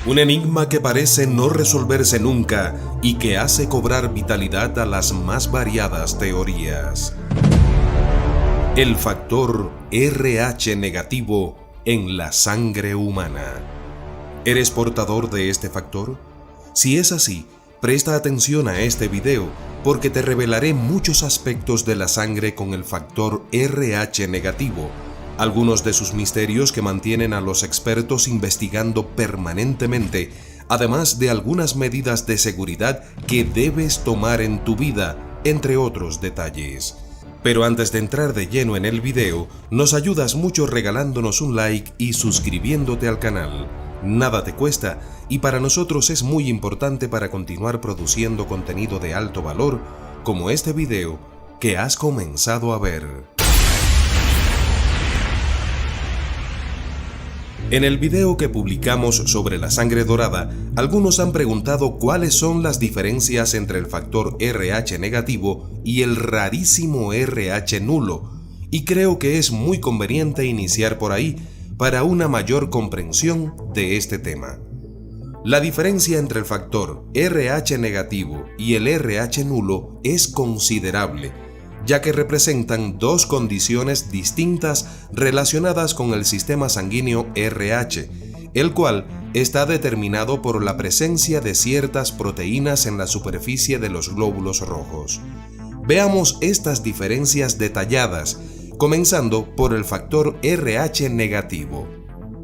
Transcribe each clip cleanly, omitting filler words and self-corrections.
Un enigma que parece no resolverse nunca y que hace cobrar vitalidad a las más variadas teorías. El factor RH negativo en la sangre humana. ¿Eres portador de este factor? Si es así, presta atención a este video porque te revelaré muchos aspectos de la sangre con el factor RH negativo, algunos de sus misterios que mantienen a los expertos investigando permanentemente, además de algunas medidas de seguridad que debes tomar en tu vida, entre otros detalles. Pero antes de entrar de lleno en el video, nos ayudas mucho regalándonos un like y suscribiéndote al canal. Nada te cuesta y para nosotros es muy importante para continuar produciendo contenido de alto valor, como este video que has comenzado a ver. En el video que publicamos sobre la sangre dorada, algunos han preguntado cuáles son las diferencias entre el factor RH negativo y el rarísimo RH nulo, y creo que es muy conveniente iniciar por ahí para una mayor comprensión de este tema. La diferencia entre el factor RH negativo y el RH nulo es considerable, ya que representan dos condiciones distintas relacionadas con el sistema sanguíneo RH, el cual está determinado por la presencia de ciertas proteínas en la superficie de los glóbulos rojos. Veamos estas diferencias detalladas, comenzando por el factor RH negativo.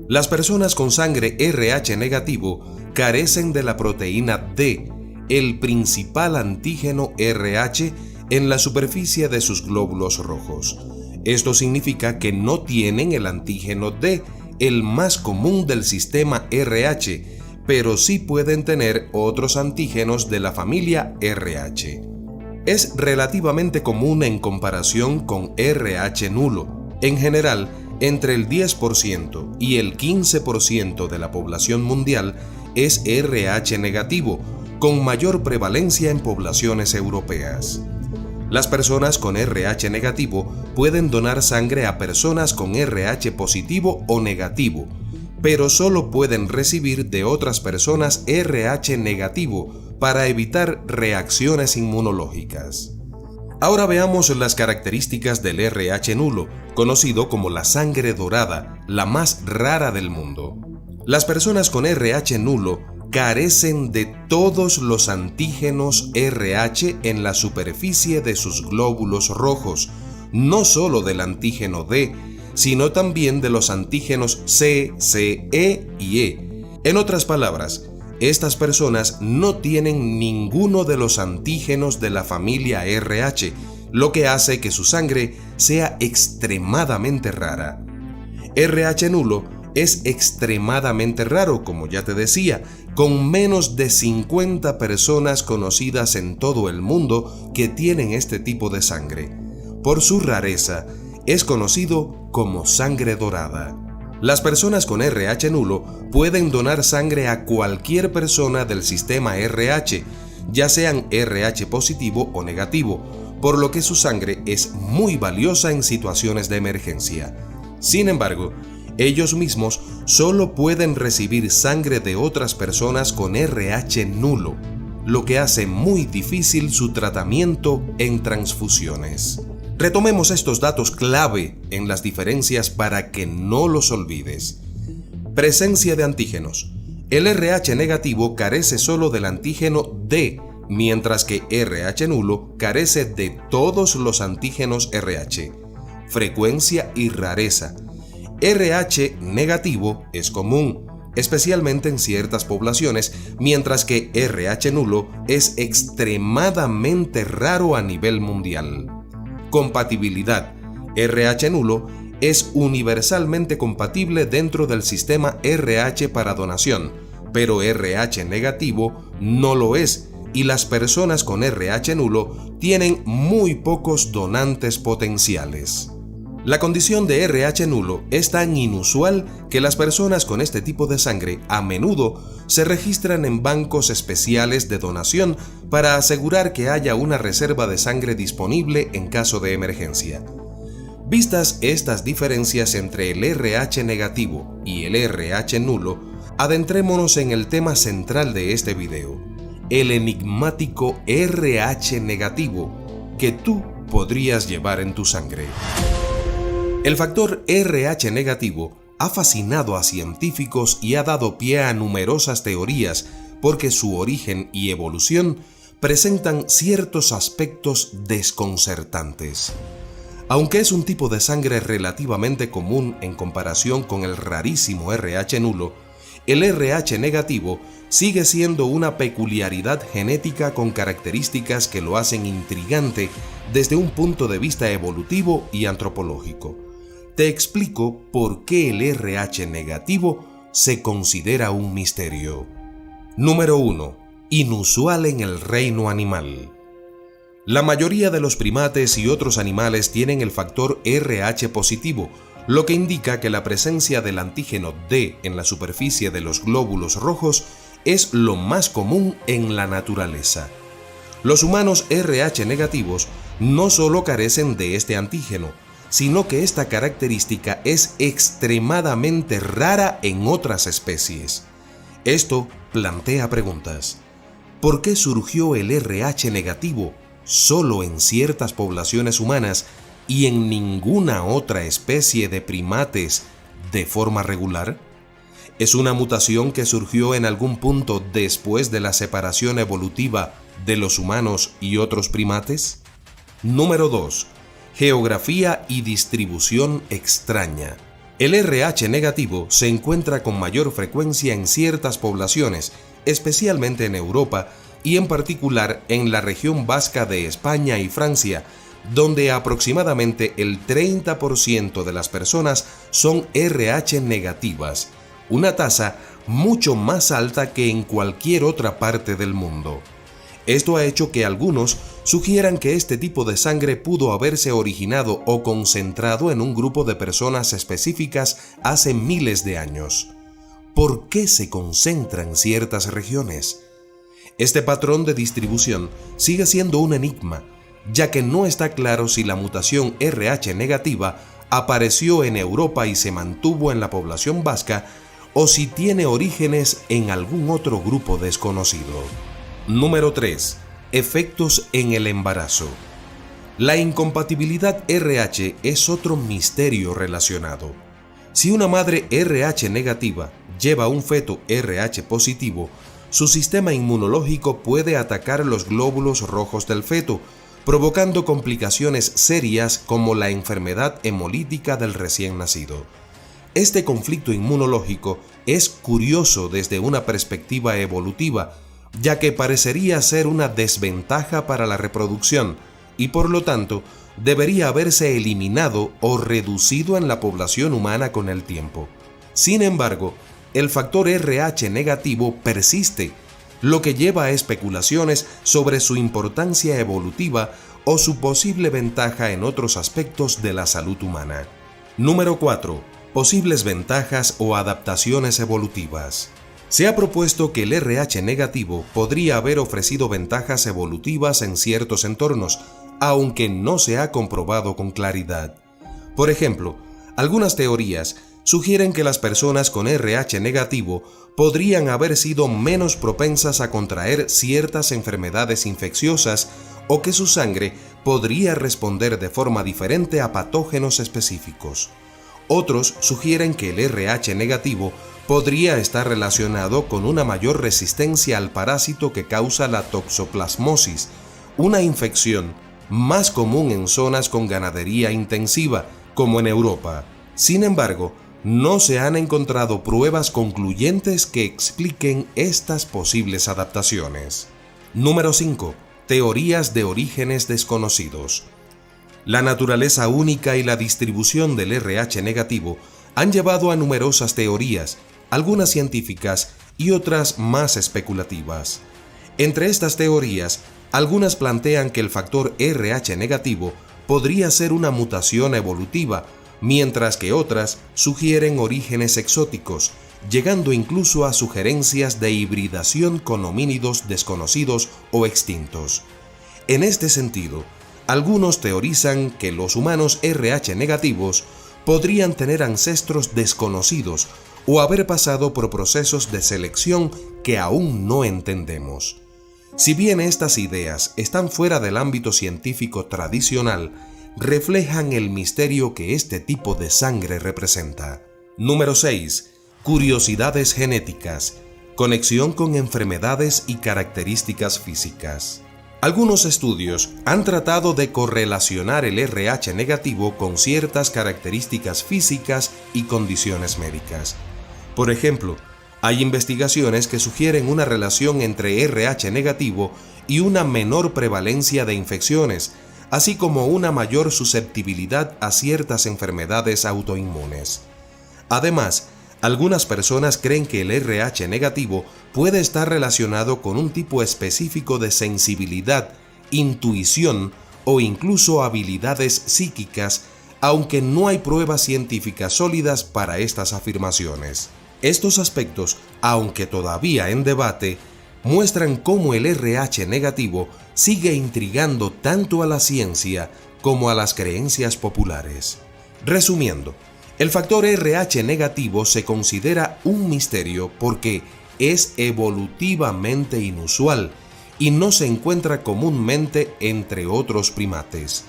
Las personas con sangre RH negativo carecen de la proteína D, el principal antígeno RH en la superficie de sus glóbulos rojos. Esto significa que no tienen el antígeno D, el más común del sistema RH, pero sí pueden tener otros antígenos de la familia RH. Es relativamente común en comparación con RH nulo. En general, entre el 10% y el 15% de la población mundial es RH negativo, con mayor prevalencia en poblaciones europeas. Las personas con RH negativo pueden donar sangre a personas con RH positivo o negativo, pero solo pueden recibir de otras personas RH negativo para evitar reacciones inmunológicas. Ahora veamos las características del RH nulo, conocido como la sangre dorada, la más rara del mundo. Las personas con RH nulo carecen de todos los antígenos RH en la superficie de sus glóbulos rojos, no solo del antígeno D, sino también de los antígenos C, E y E. En otras palabras, estas personas no tienen ninguno de los antígenos de la familia RH, lo que hace que su sangre sea extremadamente rara. RH nulo es extremadamente raro, como ya te decía, con menos de 50 personas conocidas en todo el mundo que tienen este tipo de sangre. Por su rareza, es conocido como sangre dorada. Las personas con RH nulo pueden donar sangre a cualquier persona del sistema RH, ya sean RH positivo o negativo, por lo que su sangre es muy valiosa en situaciones de emergencia. Sin embargo, ellos mismos solo pueden recibir sangre de otras personas con RH nulo, lo que hace muy difícil su tratamiento en transfusiones. Retomemos estos datos clave en las diferencias para que no los olvides. Presencia de antígenos. El RH negativo carece solo del antígeno D, mientras que RH nulo carece de todos los antígenos RH. Frecuencia y rareza. RH negativo es común, especialmente en ciertas poblaciones, mientras que RH nulo es extremadamente raro a nivel mundial. Compatibilidad. RH nulo es universalmente compatible dentro del sistema RH para donación, pero RH negativo no lo es, y las personas con RH nulo tienen muy pocos donantes potenciales. La condición de RH nulo es tan inusual que las personas con este tipo de sangre a menudo se registran en bancos especiales de donación para asegurar que haya una reserva de sangre disponible en caso de emergencia. Vistas estas diferencias entre el RH negativo y el RH nulo, Adentrémonos en el tema central de este video, el enigmático RH negativo que tú podrías llevar en tu sangre. El factor RH negativo ha fascinado a científicos y ha dado pie a numerosas teorías porque su origen y evolución presentan ciertos aspectos desconcertantes. Aunque es un tipo de sangre relativamente común en comparación con el rarísimo RH nulo, el RH negativo sigue siendo una peculiaridad genética con características que lo hacen intrigante desde un punto de vista evolutivo y antropológico. Te explico por qué el RH negativo se considera un misterio. Número 1. Inusual en el reino animal. La mayoría de los primates y otros animales tienen el factor RH positivo, lo que indica que la presencia del antígeno D en la superficie de los glóbulos rojos es lo más común en la naturaleza. Los humanos RH negativos no solo carecen de este antígeno, sino que esta característica es extremadamente rara en otras especies. Esto plantea preguntas. ¿Por qué surgió el RH negativo solo en ciertas poblaciones humanas y en ninguna otra especie de primates de forma regular? ¿Es una mutación que surgió en algún punto después de la separación evolutiva de los humanos y otros primates? Número 2. Geografía y distribución extraña. El RH negativo se encuentra con mayor frecuencia en ciertas poblaciones, especialmente en Europa y en particular en la región vasca de España y Francia, donde aproximadamente el 30% de las personas son RH negativas, una tasa mucho más alta que en cualquier otra parte del mundo. Esto ha hecho que algunos sugieran que este tipo de sangre pudo haberse originado o concentrado en un grupo de personas específicas hace miles de años. ¿Por qué se concentra en ciertas regiones? Este patrón de distribución sigue siendo un enigma, ya que no está claro si la mutación RH negativa apareció en Europa y se mantuvo en la población vasca o si tiene orígenes en algún otro grupo desconocido. Número 3. Efectos en el embarazo. La incompatibilidad RH es otro misterio relacionado. Si una madre RH negativa lleva un feto RH positivo, su sistema inmunológico puede atacar los glóbulos rojos del feto, provocando complicaciones serias como la enfermedad hemolítica del recién nacido. Este conflicto inmunológico es curioso desde una perspectiva evolutiva, ya que parecería ser una desventaja para la reproducción y por lo tanto debería haberse eliminado o reducido en la población humana con el tiempo. Sin embargo, el factor RH negativo persiste, lo que lleva a especulaciones sobre su importancia evolutiva o su posible ventaja en otros aspectos de la salud humana. Número 4. Posibles ventajas o adaptaciones evolutivas. Se ha propuesto que el RH negativo podría haber ofrecido ventajas evolutivas en ciertos entornos, aunque no se ha comprobado con claridad. Por ejemplo, algunas teorías sugieren que las personas con RH negativo podrían haber sido menos propensas a contraer ciertas enfermedades infecciosas o que su sangre podría responder de forma diferente a patógenos específicos. Otros sugieren que el RH negativo podría estar relacionado con una mayor resistencia al parásito que causa la toxoplasmosis, una infección más común en zonas con ganadería intensiva, como en Europa. Sin embargo, no se han encontrado pruebas concluyentes que expliquen estas posibles adaptaciones. Número 5. Teorías de orígenes desconocidos. La naturaleza única y la distribución del RH negativo han llevado a numerosas teorías, algunas científicas y otras más especulativas. Entre estas teorías, algunas plantean que el factor RH negativo podría ser una mutación evolutiva, mientras que otras sugieren orígenes exóticos, llegando incluso a sugerencias de hibridación con homínidos desconocidos o extintos. En este sentido, algunos teorizan que los humanos RH negativos podrían tener ancestros desconocidos o haber pasado por procesos de selección que aún no entendemos. Si bien estas ideas están fuera del ámbito científico tradicional, reflejan el misterio que este tipo de sangre representa. Número 6. Curiosidades genéticas. Conexión con enfermedades y características físicas. Algunos estudios han tratado de correlacionar el RH negativo con ciertas características físicas y condiciones médicas. Por ejemplo, hay investigaciones que sugieren una relación entre RH negativo y una menor prevalencia de infecciones, así como una mayor susceptibilidad a ciertas enfermedades autoinmunes. Además, algunas personas creen que el RH negativo puede estar relacionado con un tipo específico de sensibilidad, intuición o incluso habilidades psíquicas, aunque no hay pruebas científicas sólidas para estas afirmaciones. Estos aspectos, aunque todavía en debate, muestran cómo el RH negativo sigue intrigando tanto a la ciencia como a las creencias populares. Resumiendo, el factor RH negativo se considera un misterio porque es evolutivamente inusual y no se encuentra comúnmente entre otros primates.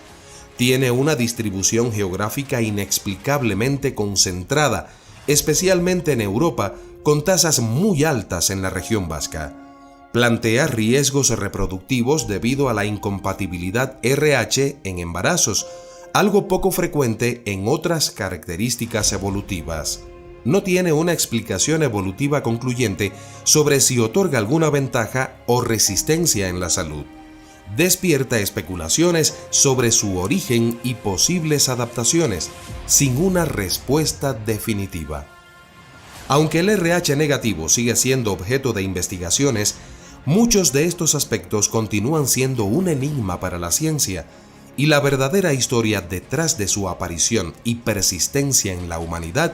Tiene una distribución geográfica inexplicablemente concentrada, especialmente en Europa, con tasas muy altas en la región vasca. Plantea riesgos reproductivos debido a la incompatibilidad RH en embarazos, algo poco frecuente en otras características evolutivas. No tiene una explicación evolutiva concluyente sobre si otorga alguna ventaja o resistencia en la salud. Despierta especulaciones sobre su origen y posibles adaptaciones, sin una respuesta definitiva. Aunque el RH negativo sigue siendo objeto de investigaciones, muchos de estos aspectos continúan siendo un enigma para la ciencia, y la verdadera historia detrás de su aparición y persistencia en la humanidad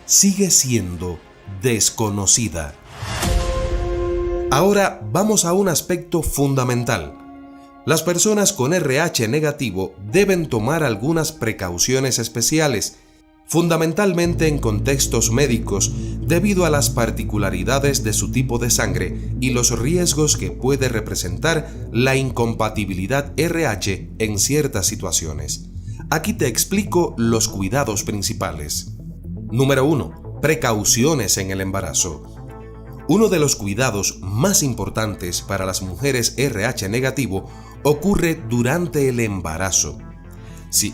sigue siendo desconocida. Ahora vamos a un aspecto fundamental. Las personas con RH negativo deben tomar algunas precauciones especiales, fundamentalmente en contextos médicos, debido a las particularidades de su tipo de sangre y los riesgos que puede representar la incompatibilidad RH en ciertas situaciones. Aquí te explico los cuidados principales. Número 1. Precauciones en el embarazo. Uno de los cuidados más importantes para las mujeres RH negativo ocurre durante el embarazo. Sí,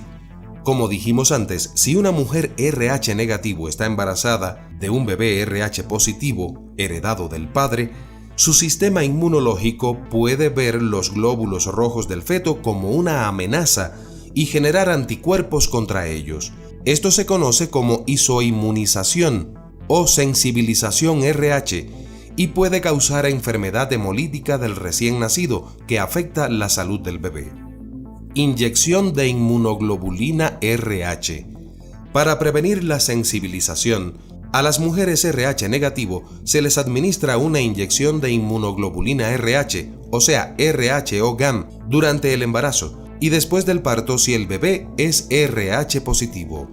como dijimos antes, si una mujer RH negativo está embarazada de un bebé RH positivo heredado del padre, su sistema inmunológico puede ver los glóbulos rojos del feto como una amenaza y generar anticuerpos contra ellos. Esto se conoce como isoinmunización o sensibilización RH y puede causar enfermedad hemolítica del recién nacido que afecta la salud del bebé. Inyección de inmunoglobulina RH. Para prevenir la sensibilización, a las mujeres RH negativo se les administra una inyección de inmunoglobulina RH, o sea, RH o GAM, durante el embarazo y después del parto si el bebé es RH positivo.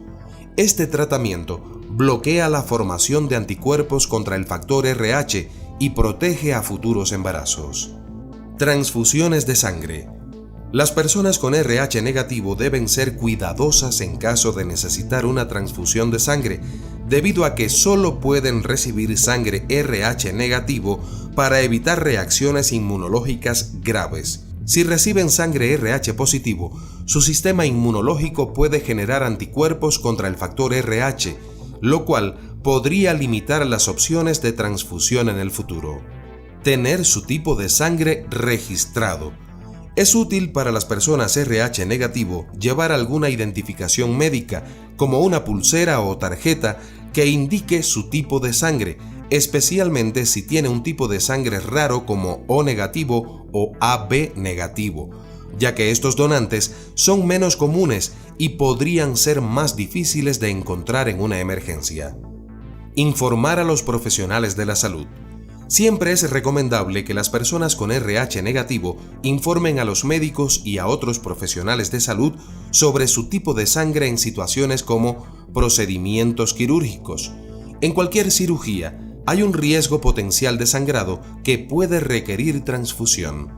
Este tratamiento bloquea la formación de anticuerpos contra el factor RH y protege a futuros embarazos. Transfusiones de sangre. Las personas con RH negativo deben ser cuidadosas en caso de necesitar una transfusión de sangre, debido a que solo pueden recibir sangre RH negativo para evitar reacciones inmunológicas graves. Si reciben sangre RH positivo, su sistema inmunológico puede generar anticuerpos contra el factor RH, lo cual podría limitar las opciones de transfusión en el futuro. Tener su tipo de sangre registrado. Es útil para las personas RH negativo llevar alguna identificación médica, como una pulsera o tarjeta que indique su tipo de sangre, especialmente si tiene un tipo de sangre raro como O negativo o AB negativo, ya que estos donantes son menos comunes y podrían ser más difíciles de encontrar en una emergencia. Informar a los profesionales de la salud. Siempre es recomendable que las personas con RH negativo informen a los médicos y a otros profesionales de salud sobre su tipo de sangre en situaciones como procedimientos quirúrgicos, En cualquier cirugía hay un riesgo potencial de sangrado que puede requerir transfusión,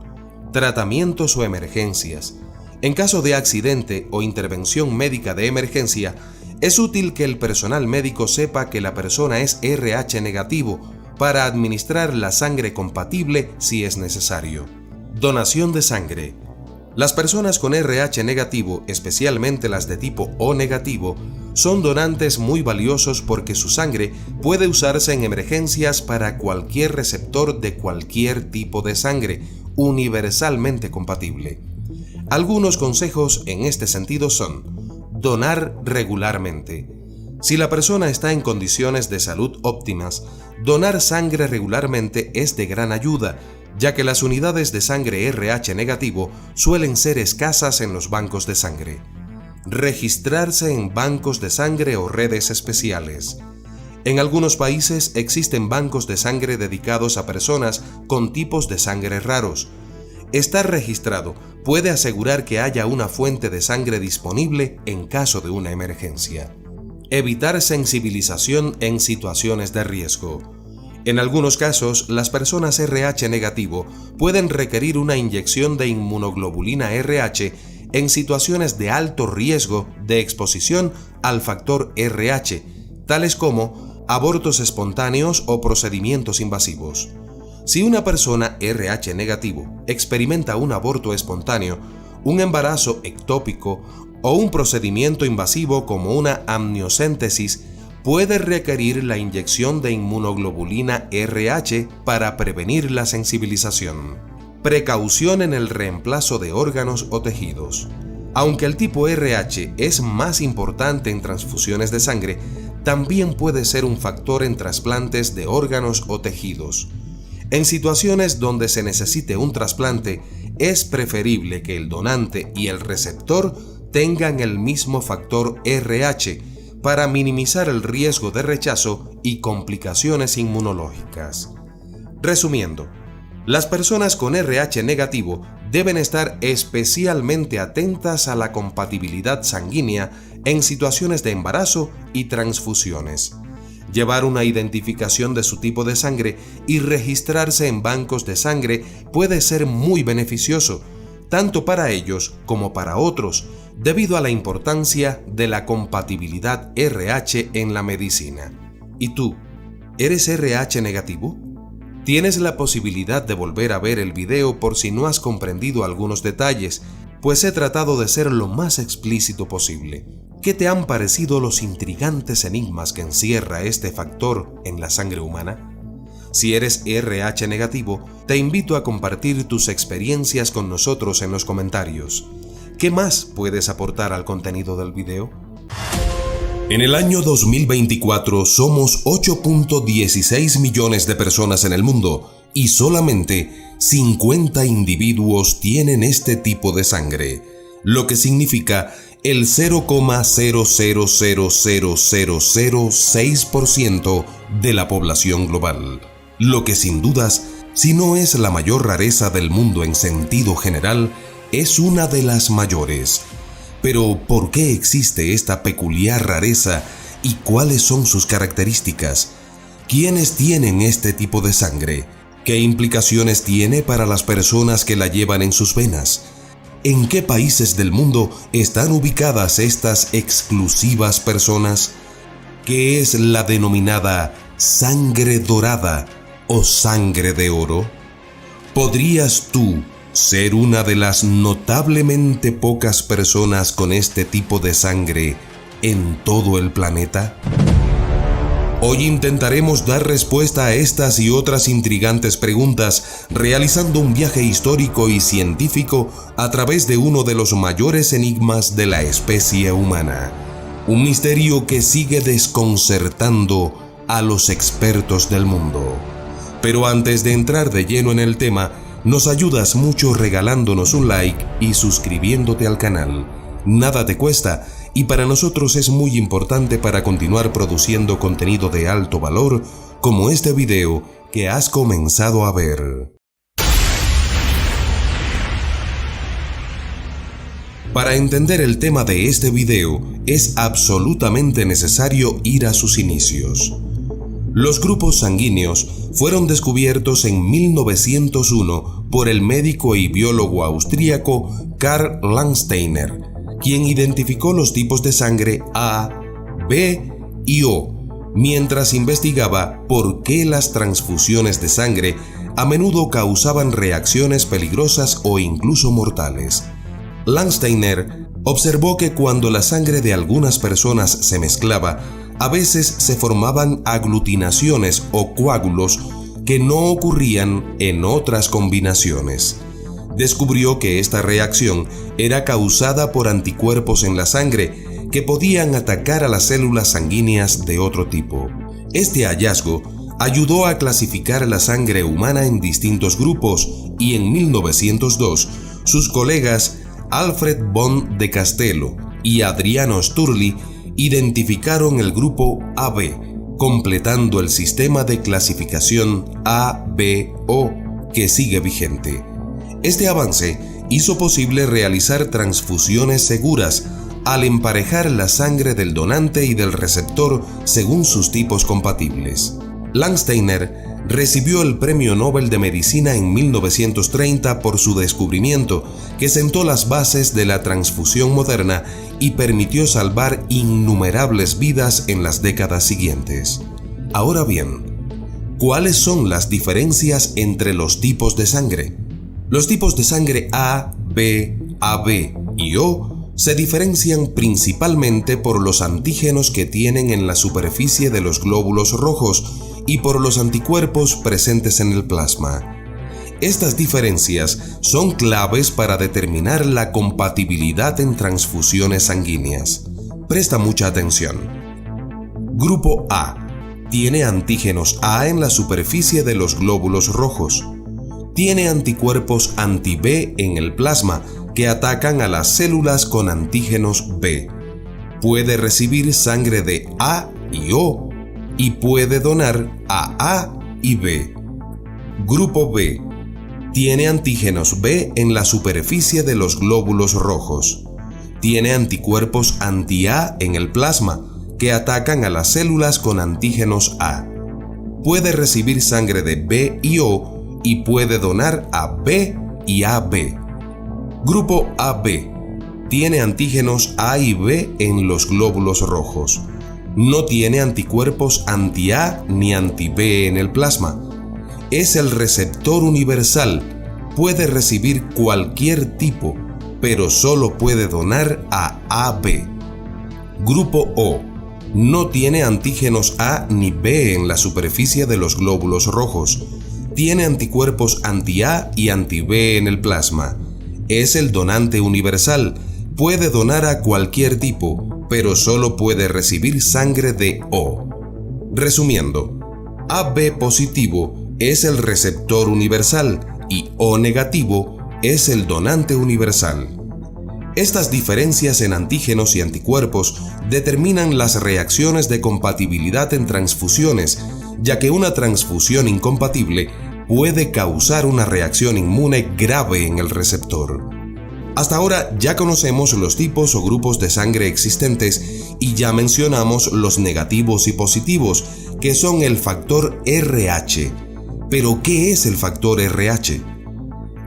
tratamientos o emergencias. En caso de accidente o intervención médica de emergencia, es útil que el personal médico sepa que la persona es RH negativo para administrar la sangre compatible si es necesario. Donación de sangre. Las personas con RH negativo, especialmente las de tipo O negativo, son donantes muy valiosos porque su sangre puede usarse en emergencias para cualquier receptor de cualquier tipo de sangre, universalmente compatible. Algunos consejos en este sentido son: donar regularmente. Si la persona está en condiciones de salud óptimas, donar sangre regularmente es de gran ayuda, ya que las unidades de sangre RH negativo suelen ser escasas en los bancos de sangre. Registrarse en bancos de sangre o redes especiales. En algunos países existen bancos de sangre dedicados a personas con tipos de sangre raros. Estar registrado puede asegurar que haya una fuente de sangre disponible en caso de una emergencia. Evitar sensibilización en situaciones de riesgo. En algunos casos, las personas RH negativo pueden requerir una inyección de inmunoglobulina RH en situaciones de alto riesgo de exposición al factor RH, tales como abortos espontáneos o procedimientos invasivos. Si una persona RH negativo experimenta un aborto espontáneo, un embarazo ectópico o un procedimiento invasivo como una amniocéntesis, puede requerir la inyección de inmunoglobulina RH para prevenir la sensibilización. Precaución en el reemplazo de órganos o tejidos. Aunque el tipo RH es más importante en transfusiones de sangre, también puede ser un factor en trasplantes de órganos o tejidos. En situaciones donde se necesite un trasplante, es preferible que el donante y el receptor tengan el mismo factor RH para minimizar el riesgo de rechazo y complicaciones inmunológicas. Resumiendo, las personas con RH negativo deben estar especialmente atentas a la compatibilidad sanguínea en situaciones de embarazo y transfusiones. Llevar una identificación de su tipo de sangre y registrarse en bancos de sangre puede ser muy beneficioso, tanto para ellos como para otros, debido a la importancia de la compatibilidad RH en la medicina. ¿Y tú, eres RH negativo? Tienes la posibilidad de volver a ver el video por si no has comprendido algunos detalles, pues he tratado de ser lo más explícito posible. ¿Qué te han parecido los intrigantes enigmas que encierra este factor en la sangre humana? Si eres RH negativo, te invito a compartir tus experiencias con nosotros en los comentarios. ¿Qué más puedes aportar al contenido del video? En el año 2024 somos 8.16 millones de personas en el mundo y solamente 50 individuos tienen este tipo de sangre, lo que significa el 0,0000006% de la población global. Lo que sin dudas, si no es la mayor rareza del mundo en sentido general, es una de las mayores. Pero, ¿por qué existe esta peculiar rareza y cuáles son sus características? ¿Quiénes tienen este tipo de sangre? ¿Qué implicaciones tiene para las personas que la llevan en sus venas? ¿En qué países del mundo están ubicadas estas exclusivas personas? ¿Qué es la denominada sangre dorada o sangre de oro? ¿Podrías tú ser una de las notablemente pocas personas con este tipo de sangre en todo el planeta? Hoy intentaremos dar respuesta a estas y otras intrigantes preguntas, realizando un viaje histórico y científico a través de uno de los mayores enigmas de la especie humana. Un misterio que sigue desconcertando a los expertos del mundo. Pero antes de entrar de lleno en el tema, nos ayudas mucho regalándonos un like y suscribiéndote al canal. Nada te cuesta y para nosotros es muy importante para continuar produciendo contenido de alto valor como este video que has comenzado a ver. Para entender el tema de este video es absolutamente necesario ir a sus inicios. Los grupos sanguíneos fueron descubiertos en 1901 por el médico y biólogo austríaco Karl Landsteiner, quien identificó los tipos de sangre A, B y O, mientras investigaba por qué las transfusiones de sangre a menudo causaban reacciones peligrosas o incluso mortales. Landsteiner observó que cuando la sangre de algunas personas se mezclaba, a veces se formaban aglutinaciones o coágulos que no ocurrían en otras combinaciones. Descubrió que esta reacción era causada por anticuerpos en la sangre que podían atacar a las células sanguíneas de otro tipo. Este hallazgo ayudó a clasificar la sangre humana en distintos grupos y en 1902 sus colegas Alfred von de Castello y Adriano Sturli identificaron el grupo AB, completando el sistema de clasificación ABO que sigue vigente. Este avance hizo posible realizar transfusiones seguras al emparejar la sangre del donante y del receptor según sus tipos compatibles. Landsteiner recibió el Premio Nobel de Medicina en 1930 por su descubrimiento que sentó las bases de la transfusión moderna y permitió salvar innumerables vidas en las décadas siguientes. Ahora bien, ¿cuáles son las diferencias entre los tipos de sangre? Los tipos de sangre A, B, AB y O se diferencian principalmente por los antígenos que tienen en la superficie de los glóbulos rojos y por los anticuerpos presentes en el plasma. Estas diferencias son claves para determinar la compatibilidad en transfusiones sanguíneas. Presta mucha atención. Grupo A tiene antígenos A en la superficie de los glóbulos rojos. Tiene anticuerpos anti-B en el plasma que atacan a las células con antígenos B. Puede recibir sangre de A y O y puede donar a A y B. Grupo B tiene antígenos B en la superficie de los glóbulos rojos. Tiene anticuerpos anti-A en el plasma que atacan a las células con antígenos A. Puede recibir sangre de B y O y puede donar a B y AB. Grupo AB tiene antígenos A y B en los glóbulos rojos. No tiene anticuerpos anti-A ni anti-B en el plasma. Es el receptor universal. Puede recibir cualquier tipo, pero solo puede donar a AB. Grupo O no tiene antígenos A ni B en la superficie de los glóbulos rojos. Tiene anticuerpos anti-A y anti-B en el plasma. Es el donante universal. Puede donar a cualquier tipo, pero solo puede recibir sangre de O. Resumiendo, AB positivo es el receptor universal y O negativo es el donante universal. Estas diferencias en antígenos y anticuerpos determinan las reacciones de compatibilidad en transfusiones, ya que una transfusión incompatible puede causar una reacción inmune grave en el receptor. Hasta ahora ya conocemos los tipos o grupos de sangre existentes y ya mencionamos los negativos y positivos, que son el factor RH. ¿Pero qué es el factor RH?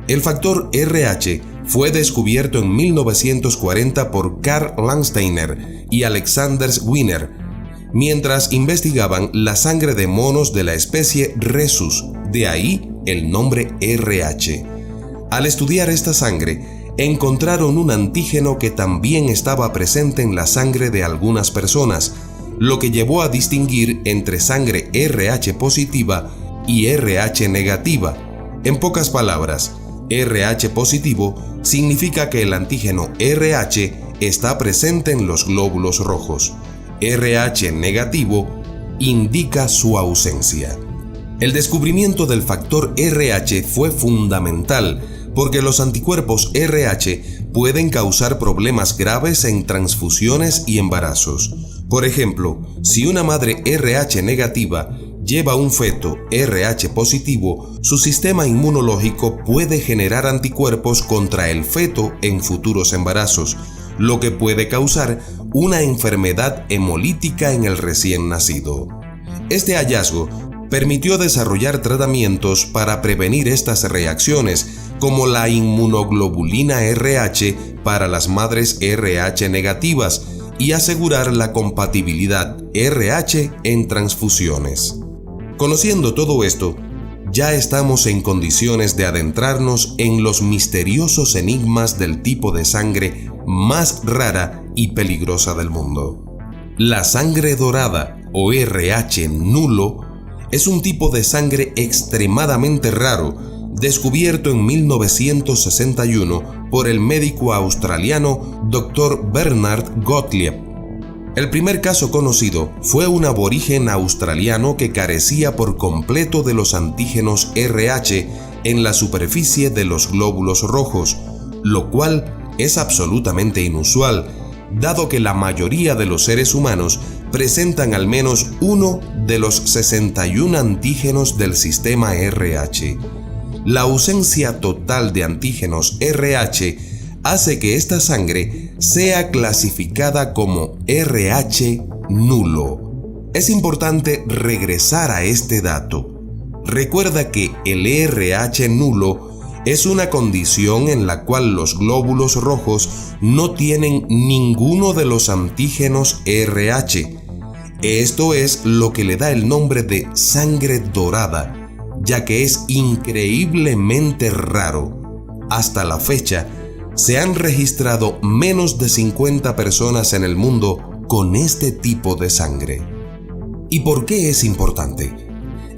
El factor RH fue descubierto en 1940 por Karl Landsteiner y Alexander Wiener, mientras investigaban la sangre de monos de la especie Rhesus, de ahí el nombre RH. Al estudiar esta sangre, encontraron un antígeno que también estaba presente en la sangre de algunas personas, lo que llevó a distinguir entre sangre RH positiva y RH negativa. En pocas palabras, RH positivo significa que el antígeno RH está presente en los glóbulos rojos. RH negativo indica su ausencia. El descubrimiento del factor RH fue fundamental porque los anticuerpos RH pueden causar problemas graves en transfusiones y embarazos. Por ejemplo, si una madre RH negativa lleva un feto RH positivo, su sistema inmunológico puede generar anticuerpos contra el feto en futuros embarazos, lo que puede causar una enfermedad hemolítica en el recién nacido. Este hallazgo permitió desarrollar tratamientos para prevenir estas reacciones, como la inmunoglobulina RH para las madres RH negativas y asegurar la compatibilidad RH en transfusiones. Conociendo todo esto, ya estamos en condiciones de adentrarnos en los misteriosos enigmas del tipo de sangre más rara y peligrosa del mundo. La sangre dorada o RH nulo es un tipo de sangre extremadamente raro, descubierto en 1961 por el médico australiano Dr. Bernard Gottlieb. El primer caso conocido fue un aborigen australiano que carecía por completo de los antígenos RH en la superficie de los glóbulos rojos, lo cual es absolutamente inusual, dado que la mayoría de los seres humanos presentan al menos uno de los 61 antígenos del sistema RH. La ausencia total de antígenos RH hace que esta sangre sea clasificada como RH nulo. Es importante regresar a este dato. Recuerda que el RH nulo es una condición en la cual los glóbulos rojos no tienen ninguno de los antígenos RH. Esto es lo que le da el nombre de sangre dorada, ya que es increíblemente raro. Hasta la fecha, se han registrado menos de 50 personas en el mundo con este tipo de sangre. ¿Y por qué es importante?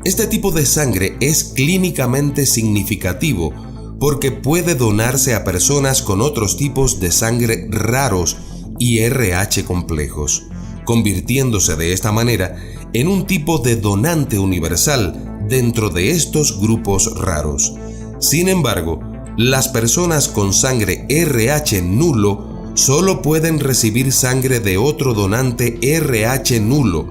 Este tipo de sangre es clínicamente significativo porque puede donarse a personas con otros tipos de sangre raros y RH complejos, convirtiéndose de esta manera en un tipo de donante universal dentro de estos grupos raros. Sin embargo, las personas con sangre RH nulo solo pueden recibir sangre de otro donante RH nulo,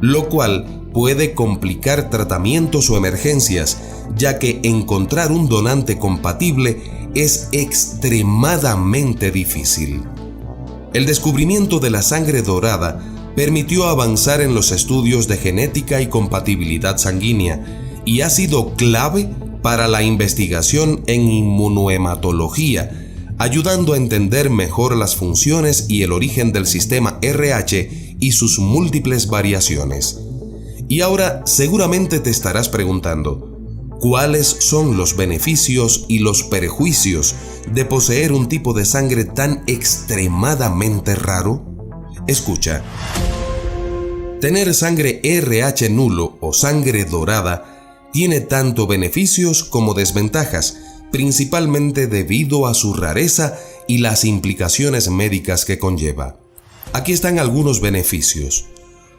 lo cual puede complicar tratamientos o emergencias, ya que encontrar un donante compatible es extremadamente difícil. El descubrimiento de la sangre dorada permitió avanzar en los estudios de genética y compatibilidad sanguínea y ha sido clave para la investigación en inmunohematología, ayudando a entender mejor las funciones y el origen del sistema RH y sus múltiples variaciones. Y ahora seguramente te estarás preguntando, ¿cuáles son los beneficios y los perjuicios de poseer un tipo de sangre tan extremadamente raro? Escucha. Tener sangre RH nulo o sangre dorada tiene tanto beneficios como desventajas, principalmente debido a su rareza y las implicaciones médicas que conlleva. Aquí están algunos beneficios.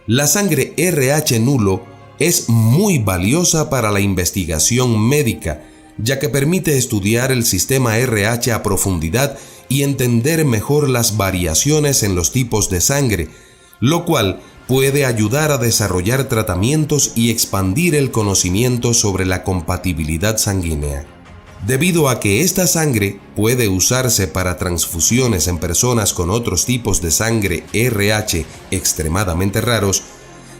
La sangre RH nulo es muy valiosa para la investigación médica, ya que permite estudiar el sistema RH a profundidad y entender mejor las variaciones en los tipos de sangre, lo cual puede ayudar a desarrollar tratamientos y expandir el conocimiento sobre la compatibilidad sanguínea. Debido a que esta sangre puede usarse para transfusiones en personas con otros tipos de sangre RH extremadamente raros,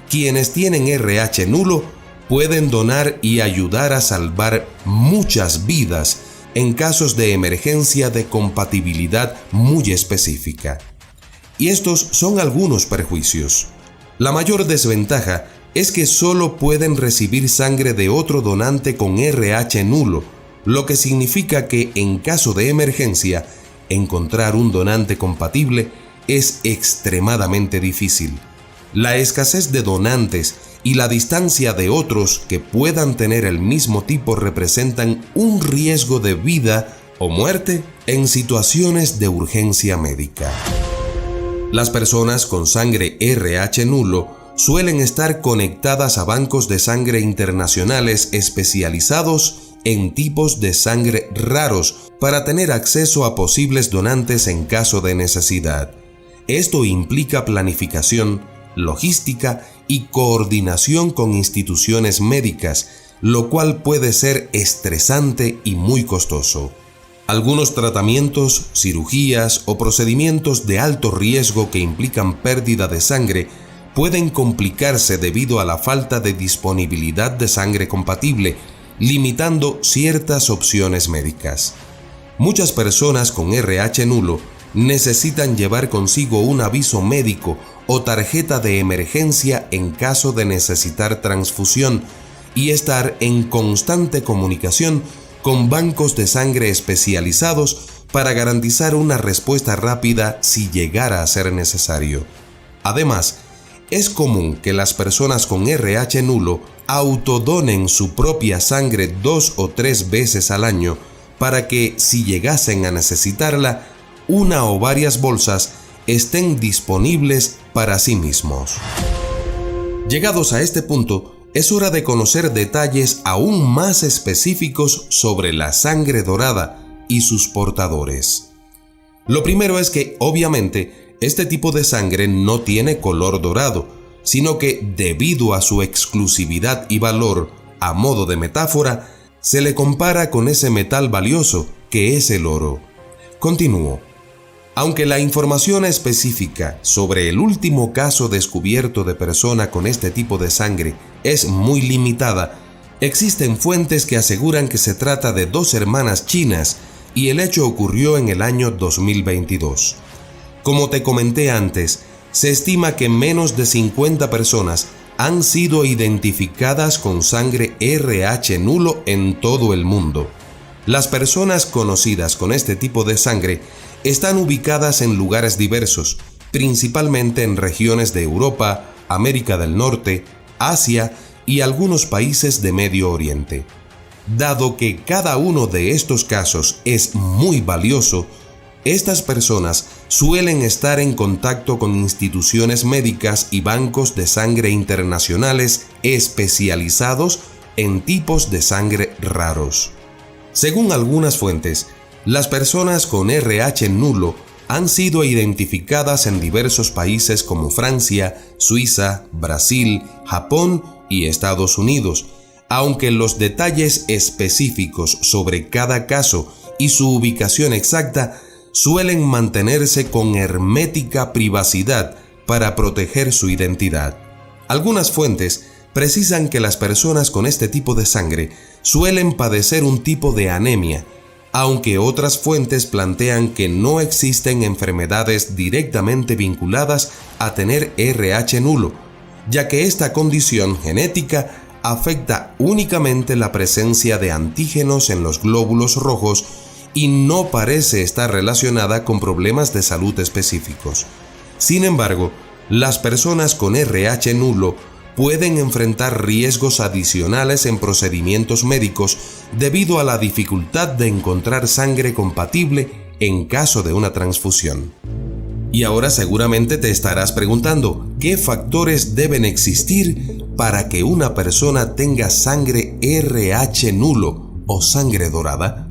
quienes tienen RH nulo pueden donar y ayudar a salvar muchas vidas en casos de emergencia de compatibilidad muy específica. Y estos son algunos perjuicios. La mayor desventaja es que solo pueden recibir sangre de otro donante con RH nulo, lo que significa que en caso de emergencia, encontrar un donante compatible es extremadamente difícil. La escasez de donantes y la distancia de otros que puedan tener el mismo tipo representan un riesgo de vida o muerte en situaciones de urgencia médica. Las personas con sangre RH nulo suelen estar conectadas a bancos de sangre internacionales especializados en tipos de sangre raros para tener acceso a posibles donantes en caso de necesidad. Esto implica planificación, logística y coordinación con instituciones médicas, lo cual puede ser estresante y muy costoso. Algunos tratamientos, cirugías o procedimientos de alto riesgo que implican pérdida de sangre pueden complicarse debido a la falta de disponibilidad de sangre compatible, limitando ciertas opciones médicas. Muchas personas con RH nulo necesitan llevar consigo un aviso médico o tarjeta de emergencia en caso de necesitar transfusión y estar en constante comunicación con bancos de sangre especializados para garantizar una respuesta rápida si llegara a ser necesario. Además, es común que las personas con RH nulo autodonen su propia sangre 2 o 3 veces al año para que, si llegasen a necesitarla, una o varias bolsas estén disponibles para sí mismos. Llegados a este punto, es hora de conocer detalles aún más específicos sobre la sangre dorada y sus portadores. Lo primero es que, obviamente, este tipo de sangre no tiene color dorado, sino que, debido a su exclusividad y valor, a modo de metáfora, se le compara con ese metal valioso que es el oro. Continúo. Aunque la información específica sobre el último caso descubierto de persona con este tipo de sangre es muy limitada, existen fuentes que aseguran que se trata de 2 hermanas chinas y el hecho ocurrió en el año 2022. Como te comenté antes, se estima que menos de 50 personas han sido identificadas con sangre RH nulo en todo el mundo. Las personas conocidas con este tipo de sangre están ubicadas en lugares diversos, principalmente en regiones de Europa, América del Norte, Asia y algunos países de Medio Oriente. Dado que cada uno de estos casos es muy valioso, estas personas suelen estar en contacto con instituciones médicas y bancos de sangre internacionales especializados en tipos de sangre raros. Según algunas fuentes, las personas con RH nulo han sido identificadas en diversos países como Francia, Suiza, Brasil, Japón y Estados Unidos, aunque los detalles específicos sobre cada caso y su ubicación exacta suelen mantenerse con hermética privacidad para proteger su identidad. Algunas fuentes precisan que las personas con este tipo de sangre suelen padecer un tipo de anemia, aunque otras fuentes plantean que no existen enfermedades directamente vinculadas a tener RH nulo, ya que esta condición genética afecta únicamente la presencia de antígenos en los glóbulos rojos y no parece estar relacionada con problemas de salud específicos. Sin embargo, las personas con RH nulo pueden enfrentar riesgos adicionales en procedimientos médicos debido a la dificultad de encontrar sangre compatible en caso de una transfusión. Y ahora seguramente te estarás preguntando, ¿qué factores deben existir para que una persona tenga sangre RH nulo o sangre dorada?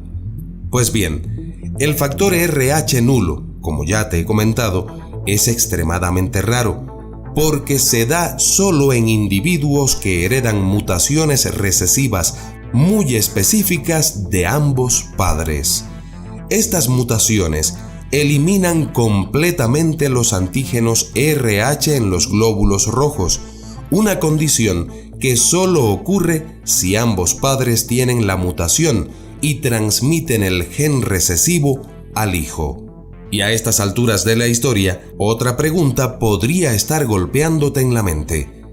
Pues bien, el factor RH nulo, como ya te he comentado, es extremadamente raro, porque se da solo en individuos que heredan mutaciones recesivas muy específicas de ambos padres. Estas mutaciones eliminan completamente los antígenos RH en los glóbulos rojos, una condición que solo ocurre si ambos padres tienen la mutación y transmiten el gen recesivo al hijo. Y a estas alturas de la historia, otra pregunta podría estar golpeándote en la mente.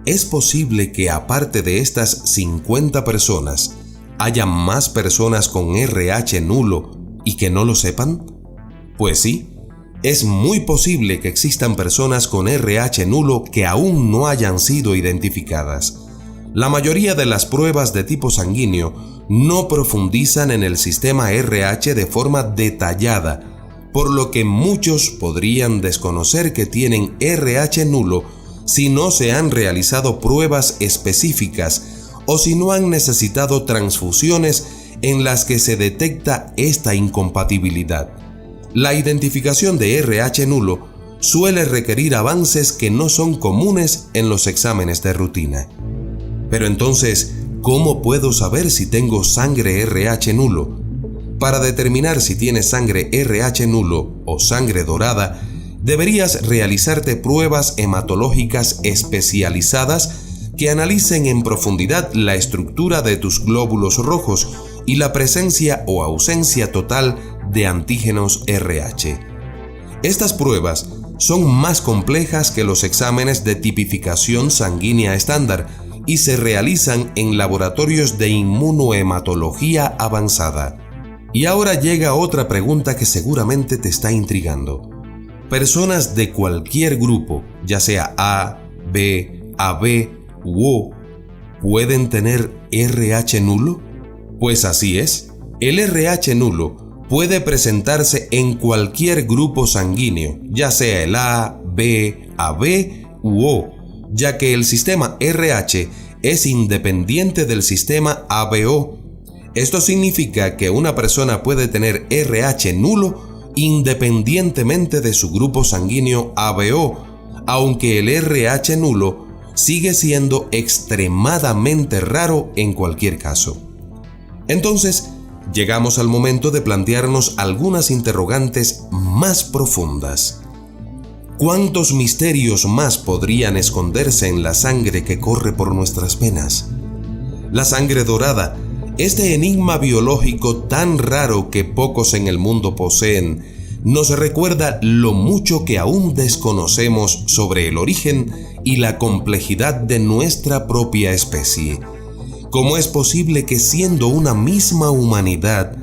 ¿Es posible que aparte de estas 50 personas, haya más personas con RH nulo y que no lo sepan? Pues sí, es muy posible que existan personas con RH nulo que aún no hayan sido identificadas. La mayoría de las pruebas de tipo sanguíneo no profundizan en el sistema RH de forma detallada, por lo que muchos podrían desconocer que tienen RH nulo si no se han realizado pruebas específicas o si no han necesitado transfusiones en las que se detecta esta incompatibilidad. La identificación de RH nulo suele requerir avances que no son comunes en los exámenes de rutina. Pero entonces, ¿cómo puedo saber si tengo sangre RH nulo? Para determinar si tienes sangre RH nulo o sangre dorada, deberías realizarte pruebas hematológicas especializadas que analicen en profundidad la estructura de tus glóbulos rojos y la presencia o ausencia total de antígenos RH. Estas pruebas son más complejas que los exámenes de tipificación sanguínea estándar y se realizan en laboratorios de inmunohematología avanzada. Y ahora llega otra pregunta que seguramente te está intrigando. ¿Personas de cualquier grupo, ya sea A, B, AB u O, pueden tener RH nulo? Pues así es. El RH nulo puede presentarse en cualquier grupo sanguíneo, ya sea el A, B, AB u O, ya que el sistema RH es independiente del sistema ABO. Esto significa que una persona puede tener RH nulo independientemente de su grupo sanguíneo ABO, aunque el RH nulo sigue siendo extremadamente raro en cualquier caso. Entonces, llegamos al momento de plantearnos algunas interrogantes más profundas. ¿Cuántos misterios más podrían esconderse en la sangre que corre por nuestras venas? La sangre dorada, este enigma biológico tan raro que pocos en el mundo poseen, nos recuerda lo mucho que aún desconocemos sobre el origen y la complejidad de nuestra propia especie. ¿Cómo es posible que, siendo una misma humanidad,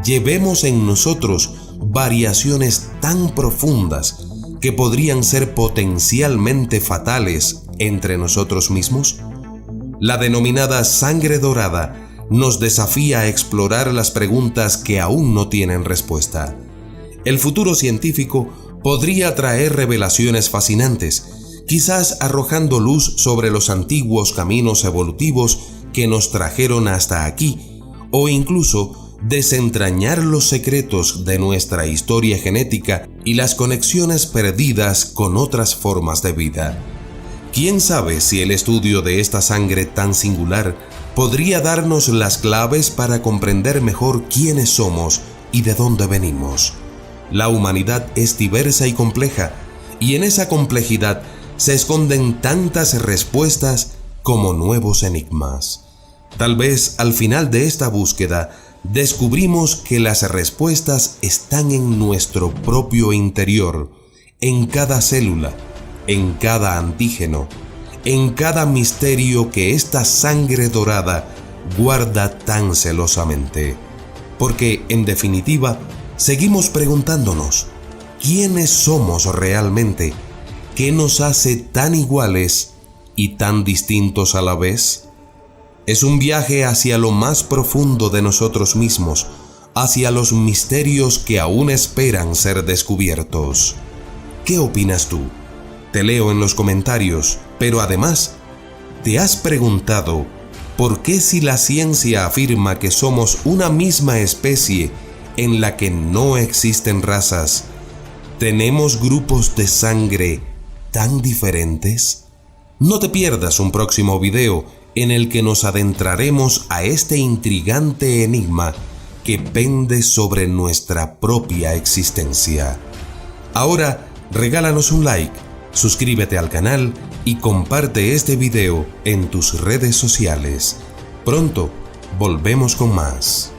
llevemos en nosotros variaciones tan profundas que podrían ser potencialmente fatales entre nosotros mismos? La denominada sangre dorada nos desafía a explorar las preguntas que aún no tienen respuesta. El futuro científico podría traer revelaciones fascinantes, quizás arrojando luz sobre los antiguos caminos evolutivos que nos trajeron hasta aquí, o incluso desentrañar los secretos de nuestra historia genética y las conexiones perdidas con otras formas de vida. ¿Quién sabe si el estudio de esta sangre tan singular podría darnos las claves para comprender mejor quiénes somos y de dónde venimos? La humanidad es diversa y compleja, y en esa complejidad se esconden tantas respuestas como nuevos enigmas. Tal vez al final de esta búsqueda descubrimos que las respuestas están en nuestro propio interior, en cada célula, en cada antígeno, en cada misterio que esta sangre dorada guarda tan celosamente. Porque, en definitiva, seguimos preguntándonos, ¿quiénes somos realmente? ¿Qué nos hace tan iguales y tan distintos a la vez? Es un viaje hacia lo más profundo de nosotros mismos, hacia los misterios que aún esperan ser descubiertos. ¿Qué opinas tú? Te leo en los comentarios, pero además, ¿te has preguntado por qué, si la ciencia afirma que somos una misma especie en la que no existen razas, tenemos grupos de sangre tan diferentes? No te pierdas un próximo video en el que nos adentraremos a este intrigante enigma que pende sobre nuestra propia existencia. Ahora, regálanos un like, suscríbete al canal y comparte este video en tus redes sociales. Pronto volvemos con más.